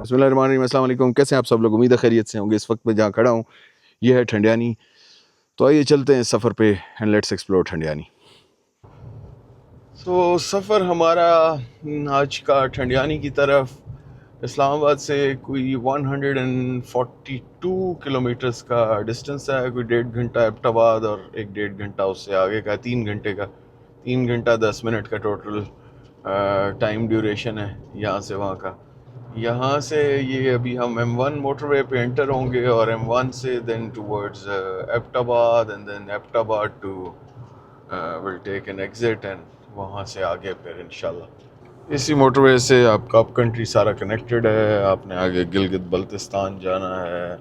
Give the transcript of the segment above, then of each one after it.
बिस्मिल्लाहिर्रहमानिर्रहीम, अस्सलाम वालेकुम। कैसे हैं आप सब लोग? उम्मीद है खैरियत से होंगे। इस वक्त मैं जहाँ खड़ा हूँ ये है ठंडियानी। तो आइए चलते हैं सफ़र पे एंड लेट्स एक्सप्लोर ठंडियानी। सफ़र हमारा आज का ठंडियानी की तरफ इस्लामाबाद से कोई 142 किलोमीटर्स का डिस्टेंस है। कोई 1.5 घंटा एबटाबाद और 1-1.5 घंटा उससे आगे का, 3 घंटे का, 3 घंटा 10 मिनट का टोटल टाइम ड्यूरेशन है यहाँ से वहाँ का। यहाँ से ये अभी हम M1 मोटरवे पे एंटर होंगे और M1 से then towards Abbottabad and then Abbottabad to will take an exit एंड वहाँ से आगे फिर इंशाल्लाह इसी मोटरवे से आपका अप कंट्री सारा कनेक्टेड है। आपने आगे गिलगित बल्तिस्तान जाना है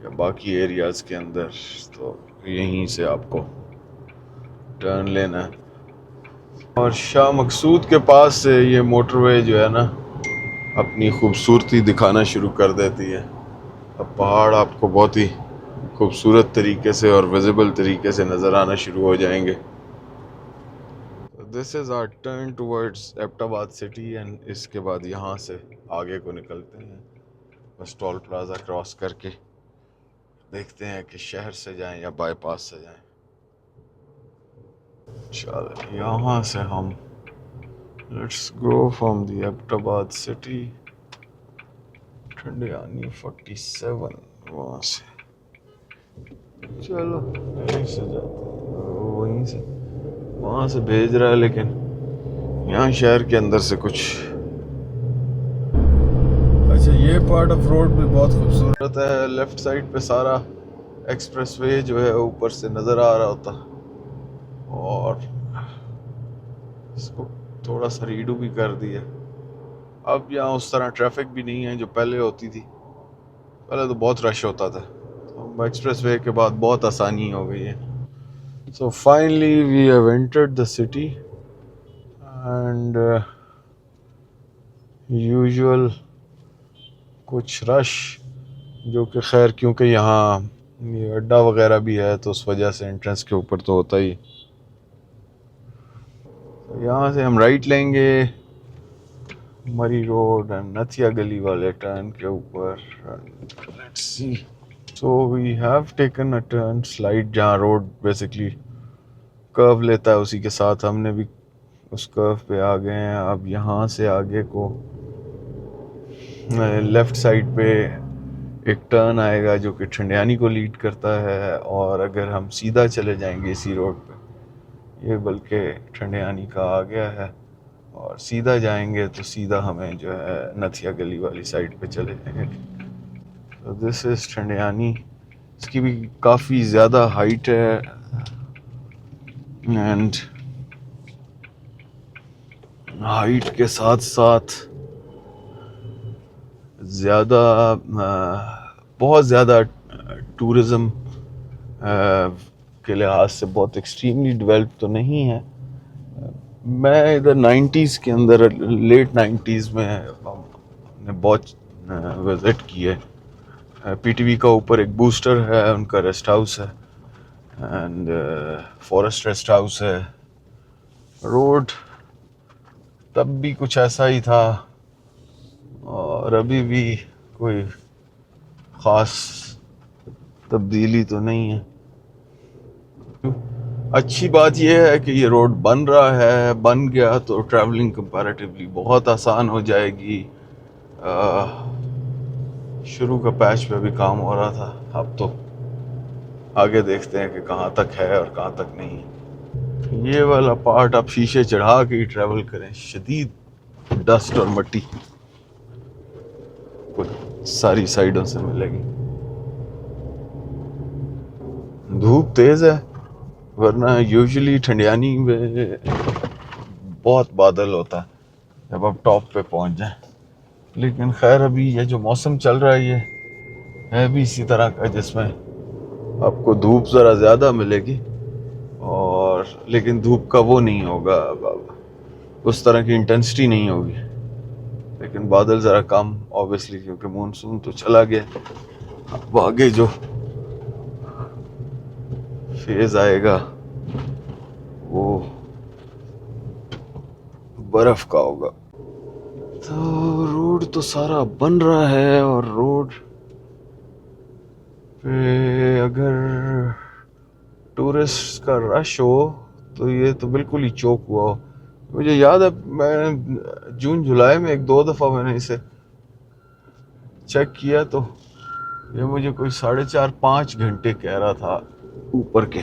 या बाकी एरियाज़ के अंदर, तो यहीं से आपको टर्न लेना है। और शाह मकसूद के पास से ये मोटरवे जो है ना अपनी खूबसूरती दिखाना शुरू कर देती है। अब पहाड़ आपको बहुत ही खूबसूरत तरीके से और विजिबल तरीके से नज़र आना शुरू हो जाएंगे। This is our turn towards Abbottabad city and इसके बाद यहाँ से आगे को निकलते हैं। बस टोल प्लाजा क्रॉस करके देखते हैं कि शहर से जाएं या बाईपास से जाएं। चलो यहाँ से हम let's go from the Abbottabad city Thandiani 47 वहाँ से चलो यहीं से जाते हैं। वहीं से वहाँ से भेज रहा है लेकिन यहाँ शहर के अंदर से कुछ। अच्छा, ये पार्ट ऑफ रोड भी बहुत खूबसूरत है। लेफ्ट साइड पे सारा एक्सप्रेसवे जो है ऊपर से नज़र आ रहा होता और इसको थोड़ा सा रीडू भी कर दिया। अब यहाँ उस तरह ट्रैफिक भी नहीं है जो पहले होती थी। पहले तो बहुत रश होता था, तो एक्सप्रेसवे के बाद बहुत आसानी हो गई है। So finally we have entered the city and usual कुछ रश, जो कि खैर क्योंकि यहाँ ये अड्डा वगैरह भी है तो उस वजह से एंट्रेंस के ऊपर तो होता ही। तो यहाँ से हम राइट लेंगे मरी रोड एंड नथिया गली वाले टर्न के ऊपर। Let's see, so we have taken a turn slide जहाँ रोड बेसिकली कर्व लेता है, उसी के साथ हमने भी उस कर्व पे आ गए हैं। अब यहाँ से आगे को लेफ़्ट साइड पे एक टर्न आएगा जो कि ठंडियानी को लीड करता है, और अगर हम सीधा चले जाएंगे इसी रोड पे, ये बल्कि ठंडियानी का आ गया है, और सीधा जाएंगे तो सीधा हमें जो है नथिया गली वाली साइड पे चले जाएंगे। तो दिस इज़ ठंडियानी। इसकी भी काफ़ी ज़्यादा हाइट है एंड हाइट के साथ साथ ज़्यादा बहुत ज़्यादा टूरिज़म के लिहाज से बहुत एक्सट्रीमली डेवलप तो नहीं है। मैं इधर 90s के अंदर, लेट 90s में हमने बहुत विज़िट की है। PTV का ऊपर एक बूस्टर है, उनका रेस्ट हाउस है एंड फॉरेस्ट रेस्ट हाउस है। रोड तब भी कुछ ऐसा ही था और अभी भी कोई ख़ास तब्दीली तो नहीं है। अच्छी बात यह है कि ये रोड बन रहा है, बन गया तो ट्रैवलिंग कंपैरेटिवली बहुत आसान हो जाएगी। शुरू का पैच पे भी काम हो रहा था, अब तो आगे देखते हैं कि कहाँ तक है और कहाँ तक नहीं। ये वाला पार्ट आप शीशे चढ़ा के ही ट्रैवल करें, शदीद डस्ट और मिट्टी सारी साइडों से मिलेगी। धूप तेज है, वरना यूजुअली ठंडियानी में बहुत बादल होता है जब आप टॉप पे पहुंच जाए। लेकिन खैर अभी ये जो मौसम चल रहा है ये है भी इसी तरह का, जिसमें आपको धूप ज़रा ज़्यादा मिलेगी और लेकिन धूप का वो नहीं होगा, उस तरह की इंटेंसिटी नहीं होगी। लेकिन बादल ज़रा कम, ऑब्वियसली क्योंकि मानसून तो चला गया। अब आगे जो फेज आएगा वो बर्फ का होगा। तो रोड तो सारा बन रहा है, और रोड पे अगर टूरिस्ट का रश हो तो ये तो बिल्कुल ही चौक हुआ हो। मुझे याद है मैं जून जुलाई में एक दो दफ़ा मैंने इसे चेक किया, तो ये मुझे कोई 4.5-5 घंटे कह रहा था ऊपर के,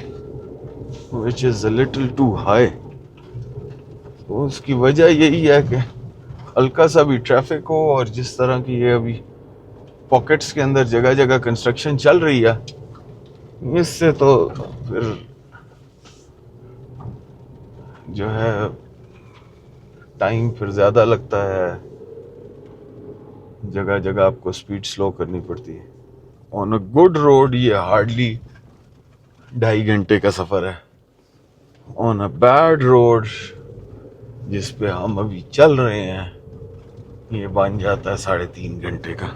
which is a little too high. तो उसकी वजह यही है कि हल्का सा भी ट्रैफिक हो, और जिस तरह की ये अभी पॉकेट्स के अंदर जगह जगह कंस्ट्रक्शन चल रही है, इससे तो फिर जो है टाइम फिर ज़्यादा लगता है, जगह जगह आपको स्पीड स्लो करनी पड़ती है। ऑन अ गुड रोड ये हार्डली 2.5 घंटे का सफ़र है। ऑन अ बैड रोड जिस पे हम अभी चल रहे हैं, ये बन जाता है 3.5 घंटे का,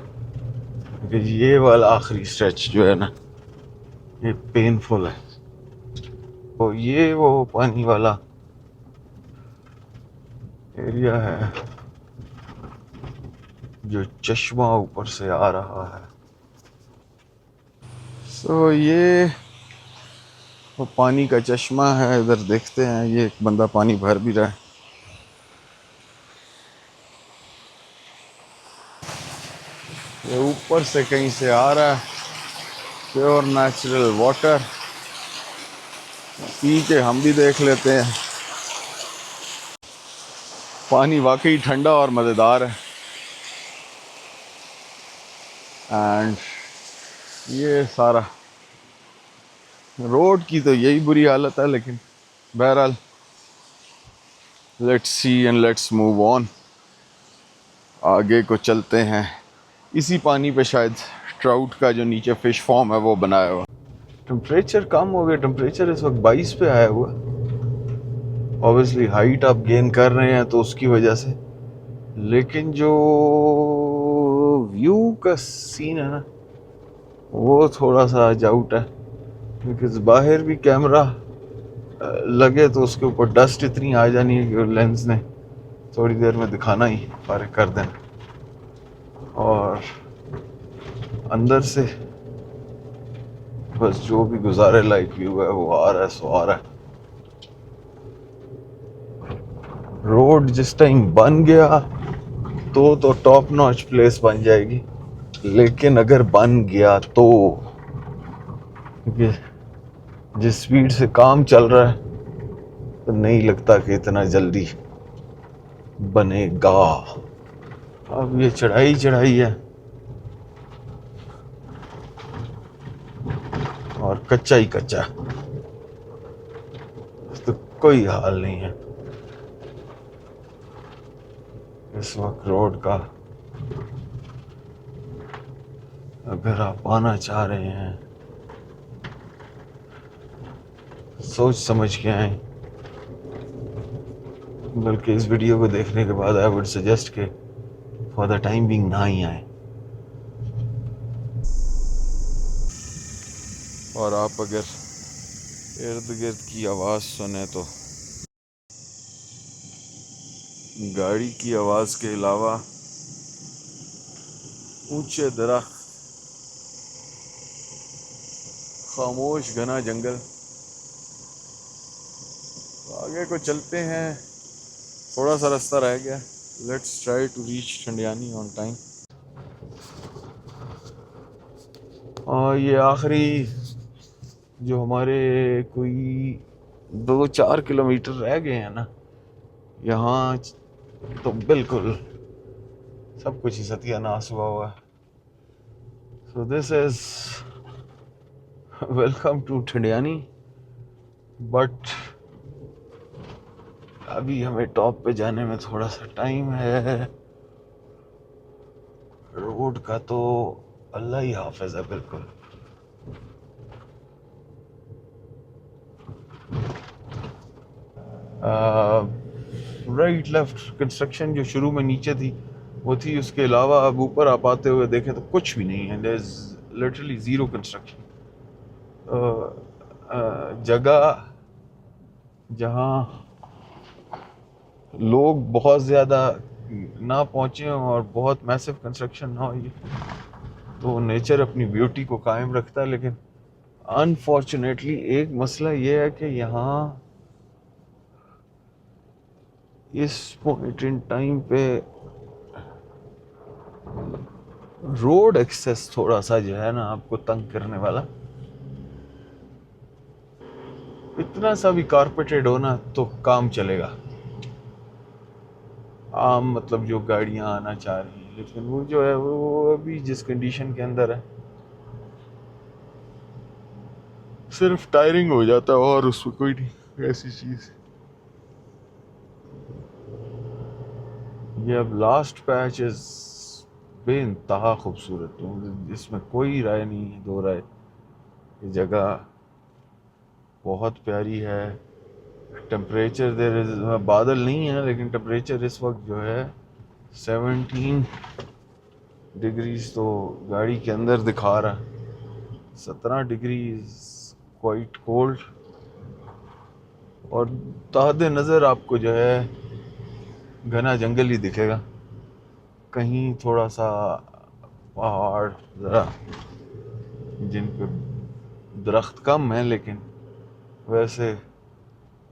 क्योंकि ये वाला आखिरी स्ट्रेच जो है ना, ये पेनफुल है। तो ये वो पानी वाला एरिया है जो चश्मा ऊपर से आ रहा है। सो ये वो पानी का चश्मा है, इधर देखते हैं। ये एक बंदा पानी भर भी रहा है। ये ऊपर से कहीं से आ रहा है, प्योर नेचुरल वाटर। पी के हम भी देख लेते हैं। पानी वाकई ठंडा और मज़ेदार है। एंड ये सारा रोड की तो यही बुरी हालत है, लेकिन बहरहाल let's see and let's move on. आगे को चलते हैं। इसी पानी पे शायद ट्राउट का जो नीचे फिश फॉर्म है वो बनाया हुआ। टेम्परेचर कम हो गया, टेम्परेचर इस वक्त 22 पे आया हुआ। ऑब्वियसली हाइट आप गेन कर रहे हैं तो उसकी वजह से, लेकिन जो व्यू का सीन है ना, वो थोड़ा सा अजाउट है, क्योंकि बाहर भी कैमरा लगे तो उसके ऊपर डस्ट इतनी आ जानी है कि लेंस ने थोड़ी देर में दिखाना ही फारिग कर देना, और अंदर से बस जो भी गुजारे लायक व्यू है वो आ रहा है, सो आ रहा है। रोड जिस टाइम बन गया तो टॉप नॉच प्लेस बन जाएगी, लेकिन अगर बन गया तो, क्योंकि जिस स्पीड से काम चल रहा है तो नहीं लगता कि इतना जल्दी बनेगा। अब ये चढ़ाई चढ़ाई है और कच्चा ही कच्चा, तो कोई हाल नहीं है इस वक्त रोड का। अगर आप आना चाह रहे हैं सोच समझ के आए, बल्कि इस वीडियो को देखने के बाद आई वुड सजेस्ट के फॉर द टाइम बीइंग ना ही आए। और आप अगर इर्द गिर्द की आवाज़ सुने तो गाड़ी की आवाज़ के अलावा ऊंचे दरख्त, खामोश घना जंगल। आगे को चलते हैं, थोड़ा सा रास्ता रह गया। Let's try to reach Thandiani on time. और ये आखिरी जो हमारे कोई 2-4 किलोमीटर रह गए हैं ना, यहाँ तो बिल्कुल सब कुछ ही सत्यानाश हुआ है। So this is welcome to Thandiani, but अभी हमें टॉप पे जाने में थोड़ा सा टाइम है। रोड का तो अल्लाह ही हाफिज है बिल्कुल। राइट लेफ्ट कंस्ट्रक्शन जो शुरू में नीचे थी वो थी, उसके अलावा अब ऊपर आप आते हुए देखें तो कुछ भी नहीं है। There is literally zero construction. जगह जहाँ लोग बहुत ज़्यादा ना पहुंचे हों और बहुत मैसिव कंस्ट्रक्शन ना हो, ये तो नेचर अपनी ब्यूटी को कायम रखता है। लेकिन अनफॉर्चुनेटली एक मसला ये है कि यहाँ इस पॉइंट इन टाइम पे रोड एक्सेस थोड़ा सा जो है ना आपको तंग करने वाला। इतना सा भी कारपेटेड हो ना तो काम चलेगा, आम मतलब जो गाड़ियां आना चाह रही हैं। लेकिन वो जो है वो अभी जिस कंडीशन के अंदर है सिर्फ टायरिंग हो जाता है और उसमें कोई नहीं ऐसी चीज। ये अब लास्ट पैच इज बेइंतहा खूबसूरत, इसमें कोई राय नहीं है, दो राय। ये जगह बहुत प्यारी है। टेम्परेचर देर इज, बादल नहीं है लेकिन टेम्परेचर इस वक्त जो है 17 डिग्रीज तो गाड़ी के अंदर दिखा रहा है। 17 डिग्रीज क्वाइट कोल्ड। और ताहद नज़र आपको जो है घना जंगल ही दिखेगा, कहीं थोड़ा सा पहाड़ ज़रा जिन पे दरख्त कम है, लेकिन वैसे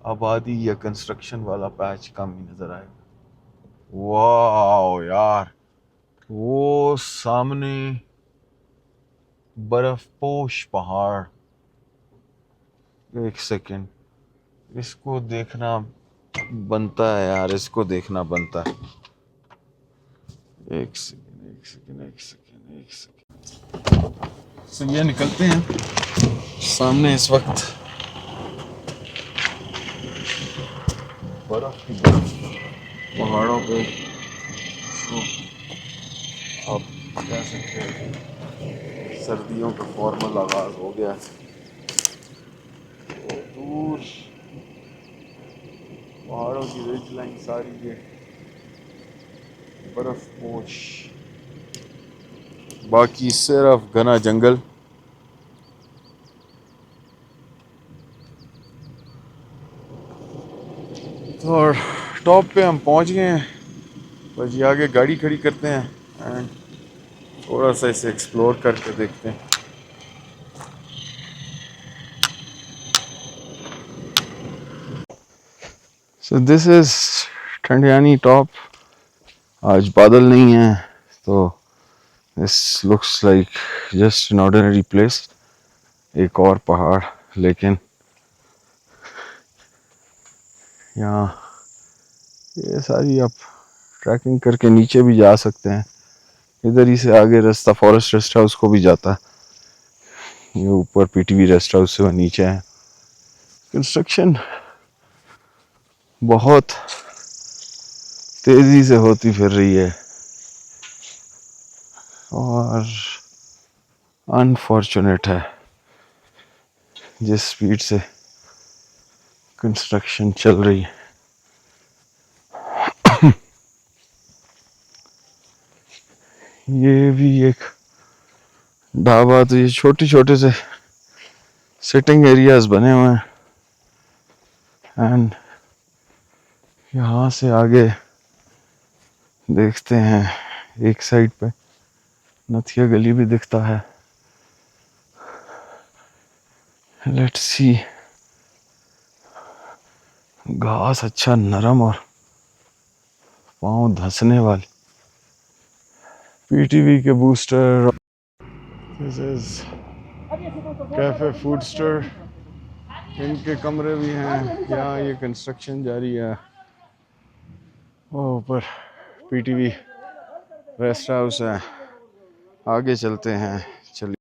आबादी या कंस्ट्रक्शन वाला पैच कम ही नज़र आएगा। वाह यार, वो सामने बर्फपोश पहाड़, एक सेकेंड, इसको देखना बनता है यार, इसको देखना बनता है। एक सेकेंड एक सेकेंड एक सेकेंड एक सेकेंड। तो ये निकलते हैं सामने। इस वक्त बर्फ की बर्फ पहाड़ों पे, तो आप कह सकते हैं सर्दियों का फॉर्मल आगाज हो गया है। तो दूर पहाड़ों की रिज लाइन सारी ये बर्फ पोश, बाकी सिर्फ घना जंगल। तो और टॉप पे हम पहुंच गए हैं, बस ये आगे गाड़ी खड़ी करते हैं एंड थोड़ा सा इसे एक्सप्लोर करके देखते हैं। So this is Thandiani top. आज बादल नहीं है तो this looks like just an ordinary place. एक और पहाड़, लेकिन यहाँ ये सारी आप ट्रैकिंग करके नीचे भी जा सकते हैं। इधर ही से आगे रास्ता फॉरेस्ट रेस्ट हाउस को भी जाता है। ये ऊपर पीटीवी रेस्ट हाउस से वो नीचे है। कंस्ट्रक्शन बहुत तेजी से होती फिर रही है और अनफॉर्चुनेट है जिस स्पीड से कंस्ट्रक्शन चल रही है। ये भी एक ढाबा, तो ये छोटे छोटे से सिटिंग एरियाज बने हुए हैं एंड यहाँ से आगे देखते हैं एक साइड पे नथिया गली भी दिखता है। लेट्स सी, घास अच्छा नरम और पाँव धंसने वाली। पीटीवी के booster. This is cafe food store, इनके कमरे भी हैं। यहाँ ये कंस्ट्रक्शन जारी है। वो ऊपर पीटीवी रेस्ट हाउस है। आगे चलते हैं, चलिए।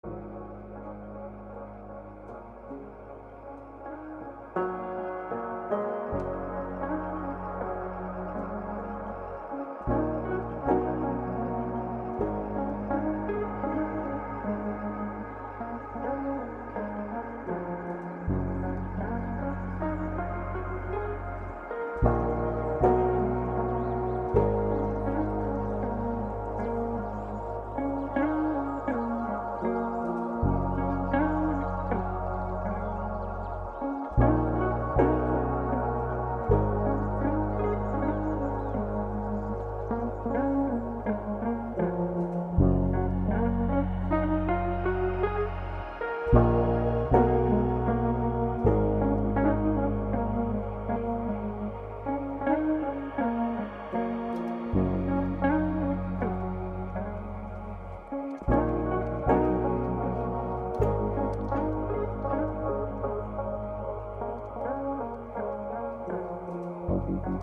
इधर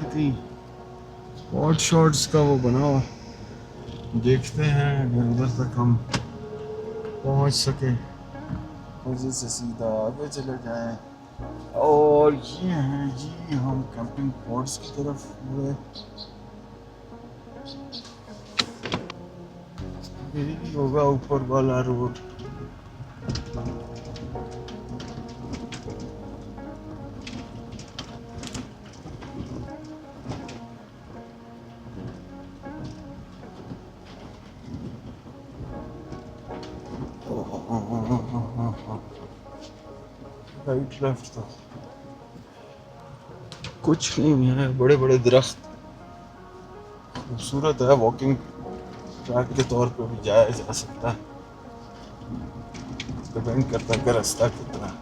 कहीं हॉट शॉट्स का वो बना हुआ, देखते हैं अगर उधर तक हम पहुंच सके, मजे से सीधा आगे चले जाएं। और ये है जी, हम कैंपिंग पॉट्स की तरफ हुए। यही होगा ऊपर वाला रोड। राइट लेफ्ट तो कुछ नहीं है, बड़े बड़े दरख्त, खूबसूरत है। वॉकिंग ट्रैक के तौर पे भी जाया जा सकता है, डिपेंड करता है कि रास्ता कितना है।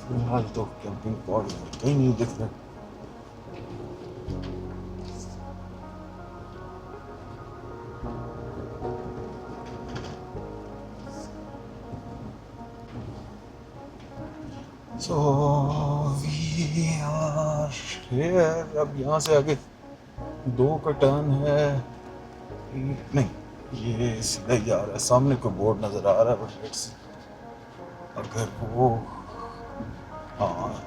फिलहाल तो कैंपिंग पॉट कहीं नहीं दिख रहा। So we are here. अब यहाँ से आगे 2 का टर्न है, नहीं ये सीधा ही आ रहा है। सामने को बोर्ड नजर आ रहा है, बट लेट्स अगर वो, हाँ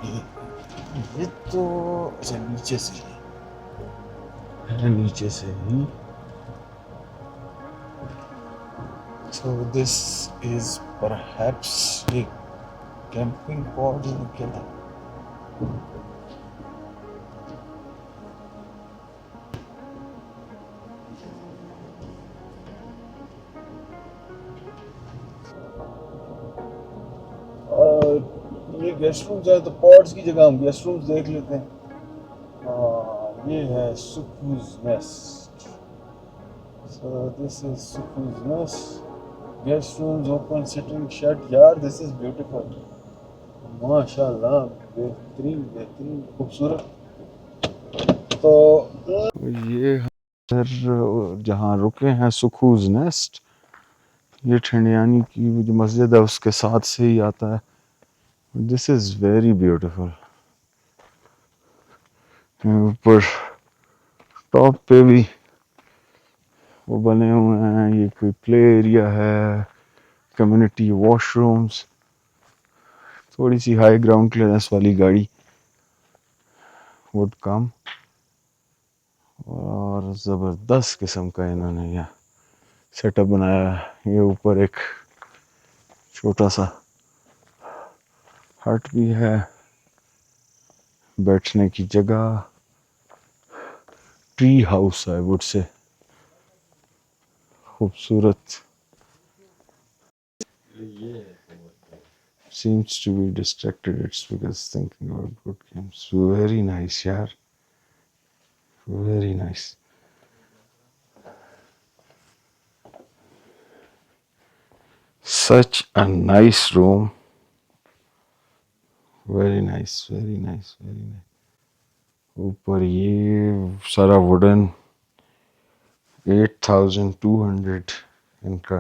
ये तो अच्छा नीचे से ही है, नीचे से ही। So this is perhaps a camping pod क्या था। ये गेस्ट रूम है, तो पॉड्स की जगह हम गेस्ट रूम्स देख लेते हैं। ये है Sukooj nest. So this is Sukooj nest, guest rooms open sitting shed. यार दिस इज ब्यूटीफुल, माशाल्लाह, बेहतरीन बेहतरीन खूबसूरत। तो ये सर जहाँ रुके हैं सुकूज नेस्ट, ये ठंडियानी की जो मस्जिद है उसके साथ से ही आता है। This is very beautiful. ऊपर टॉप पे भी वो बने हुए हैं, ये कोई प्ले एरिया है, कम्युनिटी वॉशरूम्स। थोड़ी सी हाई ग्राउंड क्लियरेंस वाली गाड़ी वुड कम। और ज़बरदस्त किस्म का इन्होंने यहाँ सेटअप बनाया है। ये ऊपर एक छोटा सा हट भी है, बैठने की जगह, tree house I would say, खूबसूरत। Seems to be distracted, it's because thinking about good games. Very nice यार, very nice. Such a nice room. Very nice, very nice, very nice. ऊपर ये सारा वुडन, 8,200 इनका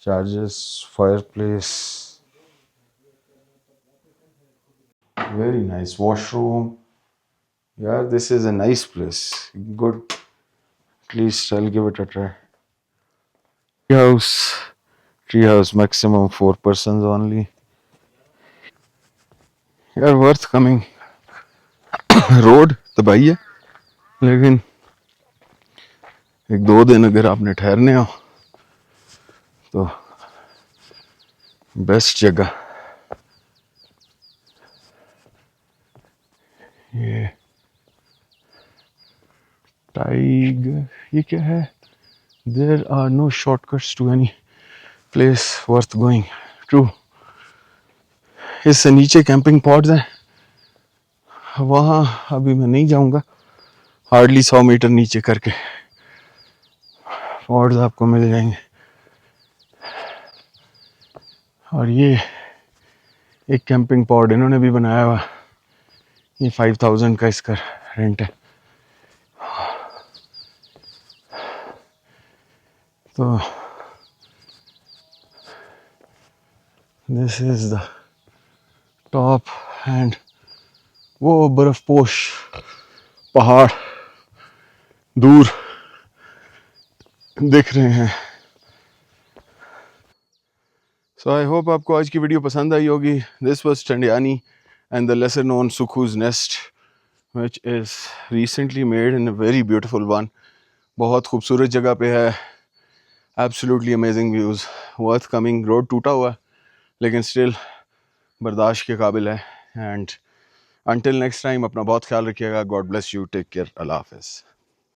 charges. Fireplace, very nice washroom. Yeah, this is a nice place. Good. At least I'll give it a try. House, tree house, maximum 4 persons only. यार worth coming. Road तबाही है, लेकिन 1-2 दिन अगर आपने ठहरने हो तो बेस्ट जगह। ये टाइगर, ये क्या है? There are no shortcuts to any place worth going. True. इससे नीचे कैंपिंग पॉड्स हैं, वहाँ अभी मैं नहीं जाऊँगा। हार्डली 100 मीटर नीचे करके पॉड्स आपको मिल जाएंगे। और ये एक कैंपिंग पॉड इन्होंने भी बनाया हुआ, ये 5000 का इसका रेंट है। तो this is the top and वो बर्फपोश पहाड़ दूर दिख रहे हैं। सो आई होप आपको आज की वीडियो पसंद आई होगी। This was Thandiani and the lesser known Sukooj nest which is recently made in a very beautiful one। बहुत खूबसूरत जगह पे है, absolutely amazing views, worth coming. Road टूटा हुआ है लेकिन स्टिल बर्दाश्त के काबिल है। एंड अंटिल नेक्स्ट टाइम अपना बहुत ख्याल रखिएगा। God bless you, take care, अल्लाह हाफिज़।